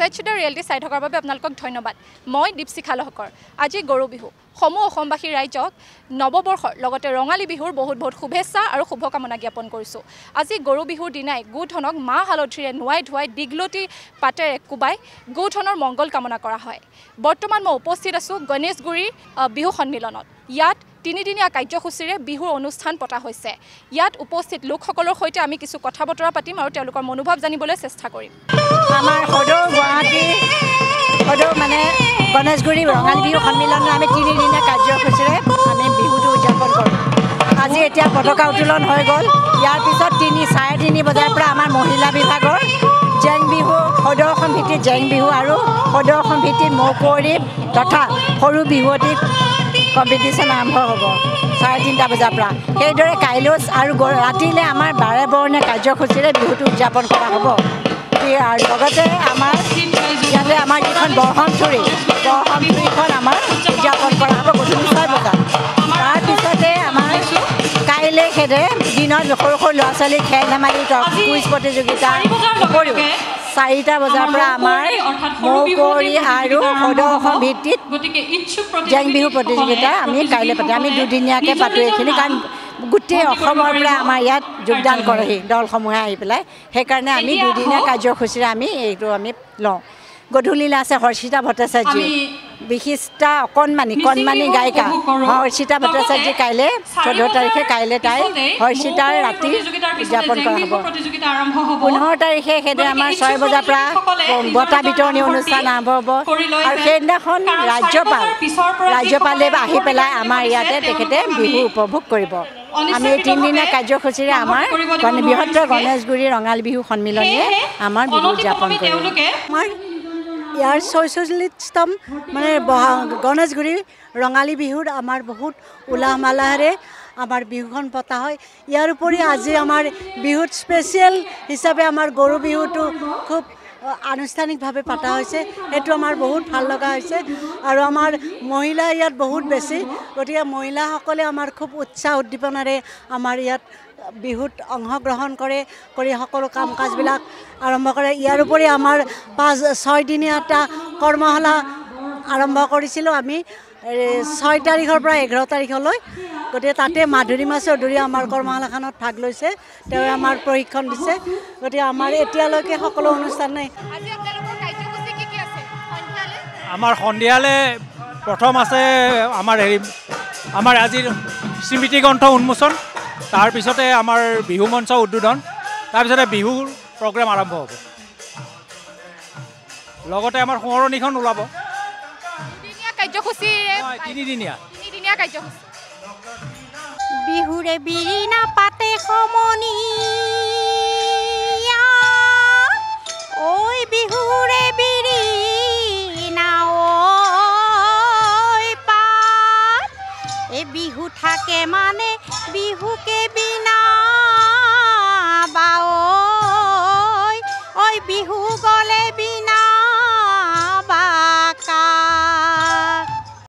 স্বেচ্ছ the reality চাই থকাৰ বাবে আপোনালোকক ধন্যবাদ মই দীপশিখা লহকৰ আজি গৰু বিহু সমূহ অসমবাসী ৰাইজক নৱবৰ্ষৰ লগতে ৰঙালী বিহুৰ বহুত বহুত শুভেচ্ছা আৰু শুভকামনা জ্ঞাপন কৰিছোঁ আজি গৰু বিহুৰ দিনাই গোধনক মাহ হালধিৰে নুৱাই ধুৱাই দীঘলতি পাতেৰে কোবাই গোধনৰ মংগল কামনা কৰা হয় বৰ্তমান মই উপস্থিত আছোঁ গণেশগুৰিৰ বিহু সন্মিলনত ইয়াত তিনিদিনীয়া কাৰ্যসূচীৰে বিহুৰ অনুষ্ঠান পতা হৈছে ইয়াত উপস্থিত লোকসকলৰ সৈতে আমি কিছু কথা বতৰা পাতিম আৰু তেওঁলোকৰ মনোভাৱ জানিবলৈ চেষ্টা কৰিম আমাৰ সদৌ গুৱাহাটী সদৌ মানে গণেশগুৰি ৰঙালী বিহু সন্মিলনত আমি তিনিদিনীয়া কাৰ্যসূচীৰে আমি বিহুটো উদযাপন কৰোঁ আজি এতিয়া পতাকা উত্তোলন হৈ গ'ল ইয়াৰ পিছত 3:30 বজাৰ পৰা আমাৰ মহিলা বিভাগৰ জেং বিহু সদৌ অসম ভিত্তিত জেং বিহু আৰু সদৌ অসম ভিত্তিত মৌকুঁৱৰী তথা সৰু বিহুৱতী কম্পিটিশ্যন আৰম্ভ হ'ব 3:30 বজাৰ পৰা সেইদৰে কাইলৈ আৰু ৰাতিলৈ আমাৰ বাৰে বৰণীয়া কাৰ্যসূচীৰে বিহুটো উদযাপন কৰা হ'ব আৰু লগতে আমাৰ ইয়াতে আমাৰ যিখন বৰহমথুৰিখন আমাৰ উদযাপন কৰা হ'ব গধূলি 6 বজাত তাৰপিছতে আমাৰ কাইলৈ সেইদৰে দিনত সৰু সৰু ল'ৰা ছোৱালী খেল ধেমালি কুইজ প্ৰতিযোগিতা উপৰিও 4টা বজাৰ পৰা আমাৰ মৌকুঁৱৰী আৰু সদৌ অসম ভিত্তিত জেং বিহু প্ৰতিযোগিতা আমি কাইলৈ পাতিম আমি দুদিনীয়াকৈ পাতোঁ এইখিনি কাৰণ গোটেই অসমৰ পৰা আমাৰ ইয়াত যোগদান কৰেহি দলসমূহে আহি পেলাই সেইকাৰণে আমি দুদিনীয়া কাৰ্যসূচীৰে আমি এইটো আমি লওঁ গধূলিলৈ আছে হৰ্ষিতা ভট্টাচাৰ্য বিশিষ্ট কণমানি গায়িকা হৰ্ষিতা ভট্টাচাৰ্য কাইলৈ 14 তাৰিখে কাইলৈ তাই হৰ্ষিতাৰ ৰাতি উদযাপন কৰা হ'ব 15 তাৰিখে সেইদৰে আমাৰ 6 বজাৰ পৰা বঁটা বিতৰণী অনুষ্ঠান আৰম্ভ হ'ব আৰু সেইদিনাখন ৰাজ্যপালে আহি পেলাই আমাৰ ইয়াতে তেখেতে বিহু উপভোগ কৰিব আমি এই 3দিনীয়া কাৰ্যসূচীৰে আমাৰ বৃহত্তৰ গণেশগুৰি ৰঙালী বিহু সন্মিলনীয়ে আমাৰ বিহু উদযাপন কৰে ইয়াৰ 46তম মানে গণেশগুৰি ৰঙালী বিহুত আমাৰ বহুত উলাহ মালাহেৰে আমাৰ বিহুখন পতা হয় ইয়াৰ উপৰি আজি আমাৰ বিহুত স্পেচিয়েল হিচাপে আমাৰ গৰু বিহুটো খুব আনুষ্ঠানিকভাৱে পতা হৈছে সেইটো আমাৰ বহুত ভাল লগা হৈছে আৰু আমাৰ মহিলা ইয়াত বহুত বেছি গতিকে মহিলাসকলে আমাৰ খুব উৎসাহ উদ্দীপনাৰে আমাৰ ইয়াত বিহুত অংশগ্ৰহণ কৰি সকলো কাম কাজবিলাক আৰম্ভ কৰে ইয়াৰ উপৰি আমাৰ 6 দিনীয়া এটা কৰ্মশালা আৰম্ভ কৰিছিলোঁ আমি 6 তাৰিখৰ পৰা 11 তাৰিখলৈ গতিকে তাতে মাধুৰীমা চৌধুৰী আমাৰ কৰ্মশালাখনত ভাগ লৈছে তেওঁ আমাৰ প্ৰশিক্ষণ দিছে গতিকে আমাৰ এতিয়ালৈকে সকলো অনুষ্ঠান নাই আমাৰ সন্ধিয়ালৈ প্ৰথম আছে আমাৰ আজিৰ স্মৃতি গ্ৰন্থ উন্মোচন তাৰপিছতে আমাৰ বিহু মঞ্চ উদ্বোধন তাৰপিছতে বিহুৰ প্ৰগ্ৰাম আৰম্ভ হ'ব লগতে আমাৰ সোঁৱৰণীখন ওলাব তিনিদিনীয়া কাৰ্যসূচী বিহুৰে বিৰিণা পাতে সমনি ঐ বিহুৰে বিৰিণা ঐ পাত এই বিহু থাকে মানে বিহুকে